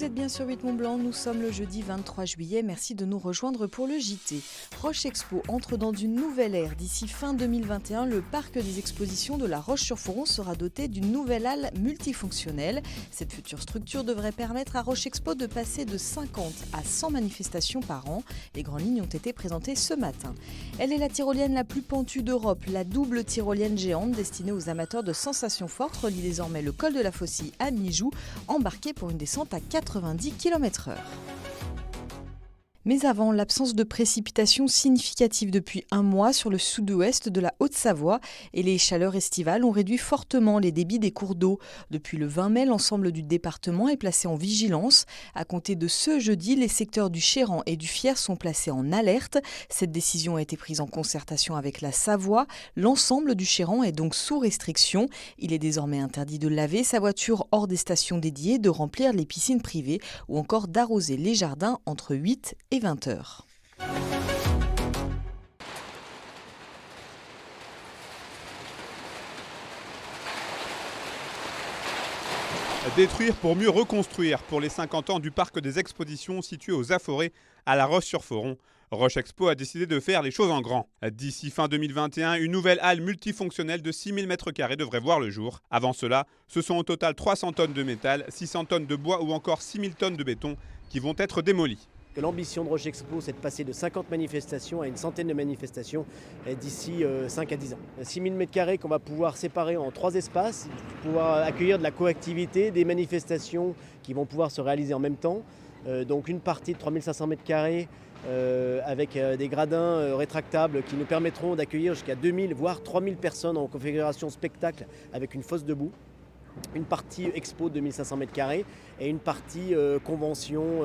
Vous êtes bien sur 8 Mont-Blanc, nous sommes le jeudi 23 juillet, merci de nous rejoindre pour le JT. Roche Expo entre dans une nouvelle ère. D'ici fin 2021, le parc des expositions de La Roche-sur-Foron sera doté d'une nouvelle halle multifonctionnelle. Cette future structure devrait permettre à Roche Expo de passer de 50 à 100 manifestations par an. Les grandes lignes ont été présentées ce matin. Elle est la tyrolienne la plus pentue d'Europe. La double tyrolienne géante destinée aux amateurs de sensations fortes relie désormais le col de la Faucille à Mijoux, embarquée pour une descente à 90 km/h. Mais avant, l'absence de précipitations significatives depuis un mois sur le sud-ouest de la Haute-Savoie et les chaleurs estivales ont réduit fortement les débits des cours d'eau. Depuis le 20 mai, l'ensemble du département est placé en vigilance. À compter de ce jeudi, les secteurs du Chéran et du Fier sont placés en alerte. Cette décision a été prise en concertation avec la Savoie. L'ensemble du Chéran est donc sous restriction. Il est désormais interdit de laver sa voiture hors des stations dédiées, de remplir les piscines privées ou encore d'arroser les jardins entre 8 et 20 heures. Détruire pour mieux reconstruire pour les 50 ans du parc des expositions situé aux Aforets à La Roche-sur-Foron. Roche Expo a décidé de faire les choses en grand. D'ici fin 2021, une nouvelle halle multifonctionnelle de 6000 m² devrait voir le jour. Avant cela, ce sont au total 300 tonnes de métal, 600 tonnes de bois ou encore 6000 tonnes de béton qui vont être démolies. L'ambition de Roche Expo, c'est de passer de 50 manifestations à une centaine de manifestations d'ici 5 à 10 ans. 6000 m² qu'on va pouvoir séparer en 3 espaces, pouvoir accueillir de la coactivité, des manifestations qui vont pouvoir se réaliser en même temps. Donc une partie de 3500 m² avec des gradins rétractables qui nous permettront d'accueillir jusqu'à 2000 voire 3000 personnes en configuration spectacle avec une fosse debout. Une partie expo de 2500 m² et une partie convention,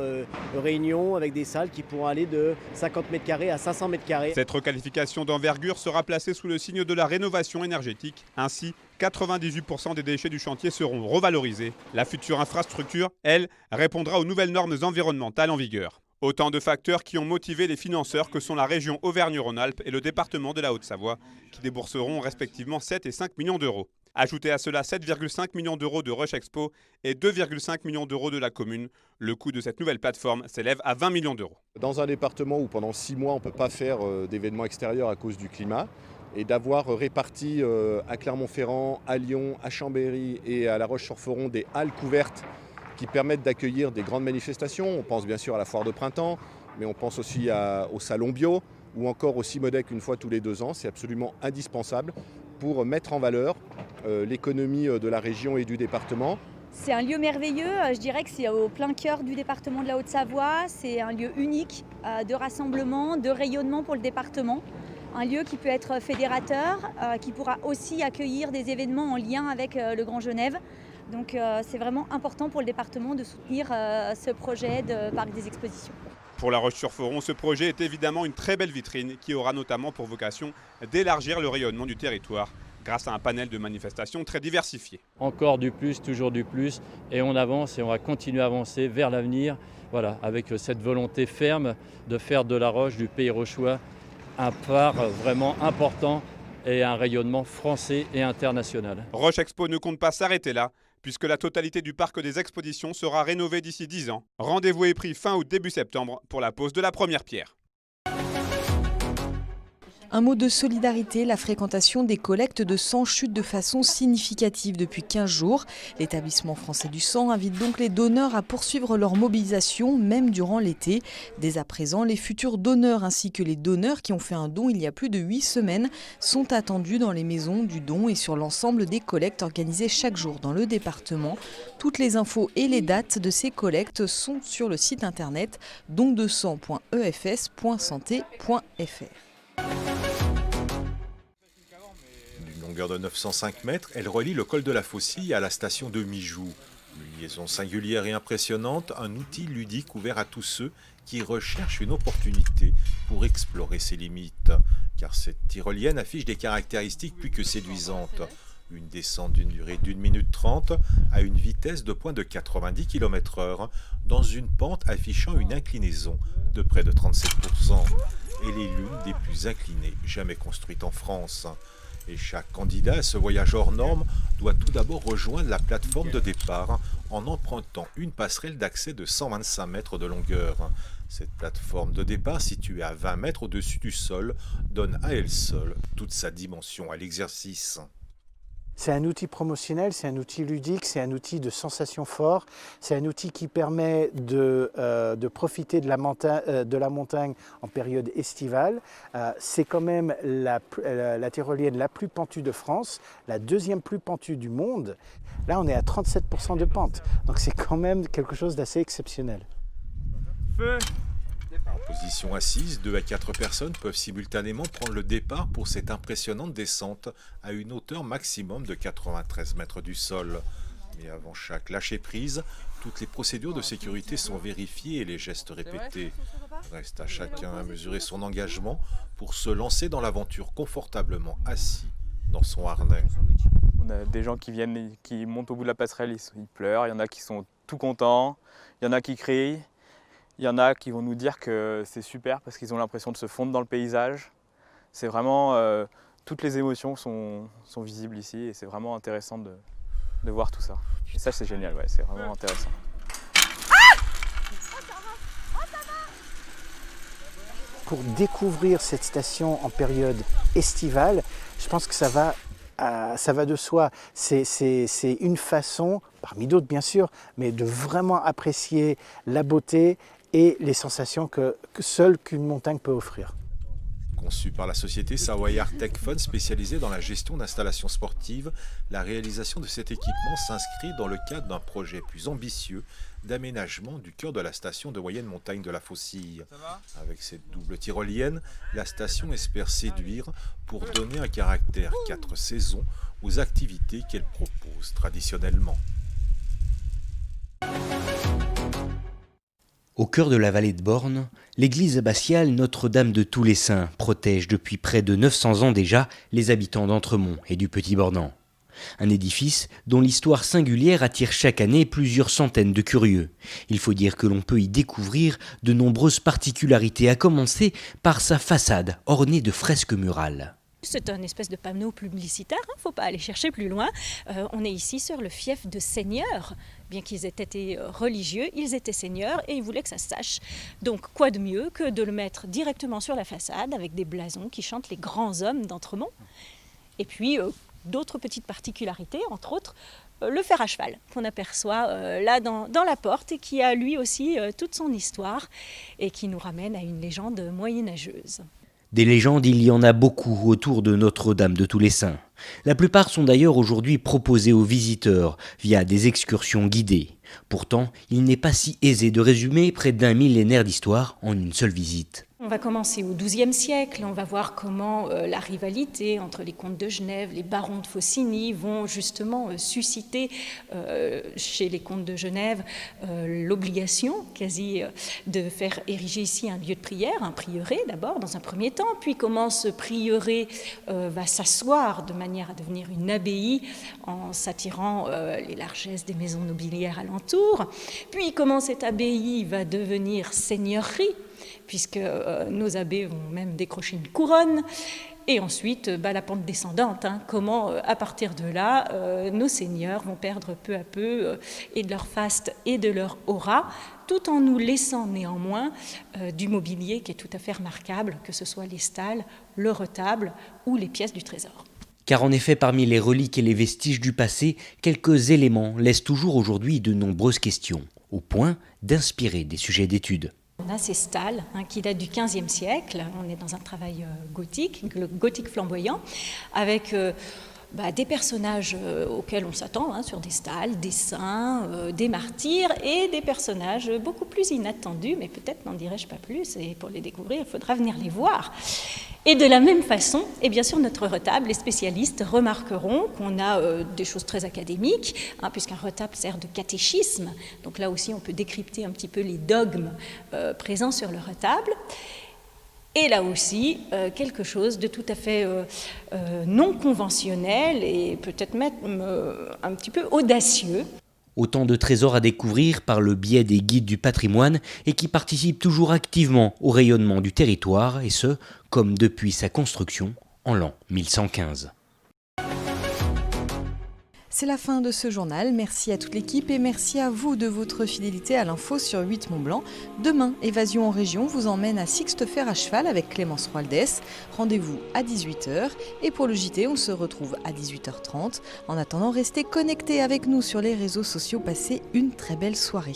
réunion avec des salles qui pourront aller de 50 m² à 500 m². Cette requalification d'envergure sera placée sous le signe de la rénovation énergétique. Ainsi, 98% des déchets du chantier seront revalorisés. La future infrastructure, elle, répondra aux nouvelles normes environnementales en vigueur. Autant de facteurs qui ont motivé les financeurs que sont la région Auvergne-Rhône-Alpes et le département de la Haute-Savoie, qui débourseront respectivement 7 et 5 millions d'euros. Ajoutez à cela 7,5 millions d'euros de Roche Expo et 2,5 millions d'euros de la commune. Le coût de cette nouvelle plateforme s'élève à 20 millions d'euros. Dans un département où pendant 6 mois on ne peut pas faire d'événements extérieurs à cause du climat, et d'avoir réparti à Clermont-Ferrand, à Lyon, à Chambéry et à La Roche-sur-Foron des halles couvertes qui permettent d'accueillir des grandes manifestations. On pense bien sûr à la foire de printemps, mais on pense aussi au salon bio ou encore au Cimodec une fois tous les 2 ans. C'est absolument indispensable pour mettre en valeur l'économie de la région et du département. C'est un lieu merveilleux, je dirais que c'est au plein cœur du département de la Haute-Savoie. C'est un lieu unique de rassemblement, de rayonnement pour le département. Un lieu qui peut être fédérateur, qui pourra aussi accueillir des événements en lien avec le Grand Genève. Donc c'est vraiment important pour le département de soutenir ce projet de parc des expositions. Pour La Roche-sur-Foron, ce projet est évidemment une très belle vitrine qui aura notamment pour vocation d'élargir le rayonnement du territoire grâce à un panel de manifestations très diversifié. Encore du plus, toujours du plus, et on avance et on va continuer à avancer vers l'avenir, voilà, avec cette volonté ferme de faire de La Roche, du pays rochois, un phare vraiment important et un rayonnement français et international. Roche Expo ne compte pas s'arrêter là, puisque la totalité du parc des expositions sera rénovée d'ici 10 ans. Rendez-vous est pris fin août, début septembre pour la pose de la première pierre. Un mot de solidarité, la fréquentation des collectes de sang chute de façon significative depuis 15 jours. L'établissement français du sang invite donc les donneurs à poursuivre leur mobilisation, même durant l'été. Dès à présent, les futurs donneurs ainsi que les donneurs qui ont fait un don il y a plus de 8 semaines sont attendus dans les maisons du don et sur l'ensemble des collectes organisées chaque jour dans le département. Toutes les infos et les dates de ces collectes sont sur le site internet dondesang.efs.santé.fr. D'une longueur de 905 mètres, elle relie le col de la Faucille à la station de Mijoux. Une liaison singulière et impressionnante, un outil ludique ouvert à tous ceux qui recherchent une opportunité pour explorer ses limites. Car cette tyrolienne affiche des caractéristiques plus que séduisantes. Une descente d'une durée d'1 minute 30 à une vitesse de pointe de 90 km/h dans une pente affichant une inclinaison de près de 37%. Elle est l'une des plus inclinées jamais construites en France. Et chaque candidat à ce voyage hors norme doit tout d'abord rejoindre la plateforme de départ en empruntant une passerelle d'accès de 125 mètres de longueur. Cette plateforme de départ, située à 20 mètres au-dessus du sol, donne à elle seule toute sa dimension à l'exercice. C'est un outil promotionnel, c'est un outil ludique, c'est un outil de sensation fort, c'est un outil qui permet de profiter de la montagne en période estivale. C'est quand même la tyrolienne la plus pentue de France, la deuxième plus pentue du monde. Là, on est à 37% de pente, donc c'est quand même quelque chose d'assez exceptionnel. En position assise, 2 à 4 personnes peuvent simultanément prendre le départ pour cette impressionnante descente à une hauteur maximum de 93 mètres du sol. Mais avant chaque lâcher-prise, toutes les procédures de sécurité sont vérifiées et les gestes répétés. Reste à chacun à mesurer son engagement pour se lancer dans l'aventure confortablement assis dans son harnais. On a des gens qui viennent, qui montent au bout de la passerelle, ils pleurent, il y en a qui sont tout contents, il y en a qui crient. Il y en a qui vont nous dire que c'est super parce qu'ils ont l'impression de se fondre dans le paysage. C'est vraiment, toutes les émotions sont visibles ici et c'est vraiment intéressant de voir tout ça. Et ça c'est génial, ouais, c'est vraiment intéressant. Pour découvrir cette station en période estivale, je pense que ça va de soi. C'est une façon, parmi d'autres bien sûr, mais de vraiment apprécier la beauté et les sensations que seule qu'une montagne peut offrir. Conçu par la société Savoyard Tech Fund spécialisée dans la gestion d'installations sportives, la réalisation de cet équipement s'inscrit dans le cadre d'un projet plus ambitieux d'aménagement du cœur de la station de moyenne montagne de la Faucille. Avec cette double tyrolienne, la station espère séduire pour donner un caractère 4 saisons aux activités qu'elle propose traditionnellement. Au cœur de la vallée de Borne, l'église abbatiale Notre-Dame de tous les Saints protège depuis près de 900 ans déjà les habitants d'Entremont et du Petit-Bornand. Un édifice dont l'histoire singulière attire chaque année plusieurs centaines de curieux. Il faut dire que l'on peut y découvrir de nombreuses particularités, à commencer par sa façade ornée de fresques murales. C'est un espèce de panneau publicitaire, il ne faut pas aller chercher plus loin. On est ici sur le fief de seigneurs. Bien qu'ils aient été religieux, ils étaient seigneurs et ils voulaient que ça se sache. Donc quoi de mieux que de le mettre directement sur la façade avec des blasons qui chantent les grands hommes d'Entremont. Et puis d'autres petites particularités, entre autres le fer à cheval qu'on aperçoit là dans la porte et qui a lui aussi toute son histoire et qui nous ramène à une légende moyenâgeuse. Des légendes, il y en a beaucoup autour de Notre-Dame de tous les Saints. La plupart sont d'ailleurs aujourd'hui proposées aux visiteurs via des excursions guidées. Pourtant, il n'est pas si aisé de résumer près d'un millénaire d'histoire en une seule visite. On va commencer au XIIe siècle, on va voir comment la rivalité entre les comtes de Genève, les barons de Faucigny vont justement susciter chez les comtes de Genève l'obligation quasi de faire ériger ici un lieu de prière, un prieuré d'abord dans un premier temps, puis comment ce prieuré va s'asseoir de manière à devenir une abbaye en s'attirant les largesses des maisons nobiliaires alentour, puis comment cette abbaye va devenir seigneurie, puisque nos abbés vont même décrocher une couronne, et ensuite la pente descendante, comment à partir de là, nos seigneurs vont perdre peu à peu et de leur faste et de leur aura, tout en nous laissant néanmoins du mobilier qui est tout à fait remarquable, que ce soit les stalles, le retable ou les pièces du trésor. Car en effet, parmi les reliques et les vestiges du passé, quelques éléments laissent toujours aujourd'hui de nombreuses questions, au point d'inspirer des sujets d'études. On a ces stalles qui datent du XVe siècle, on est dans un travail gothique, le gothique flamboyant, avec des personnages auxquels on s'attend, sur des stalles, des saints, des martyrs, et des personnages beaucoup plus inattendus, mais peut-être n'en dirai-je pas plus, et pour les découvrir, il faudra venir les voir. Et de la même façon, et bien sûr notre retable, les spécialistes remarqueront qu'on a des choses très académiques, puisqu'un retable sert de catéchisme, donc là aussi on peut décrypter un petit peu les dogmes présents sur le retable. Et là aussi, quelque chose de tout à fait non conventionnel et peut-être même un petit peu audacieux. Autant de trésors à découvrir par le biais des guides du patrimoine et qui participent toujours activement au rayonnement du territoire, et ce, comme depuis sa construction en l'an 1115. C'est la fin de ce journal. Merci à toute l'équipe et merci à vous de votre fidélité à l'info sur 8 Mont-Blanc. Demain, Évasion en région vous emmène à Sixte-Fer à cheval avec Clémence Roaldès. Rendez-vous à 18h et pour le JT, on se retrouve à 18h30. En attendant, restez connectés avec nous sur les réseaux sociaux. Passez une très belle soirée.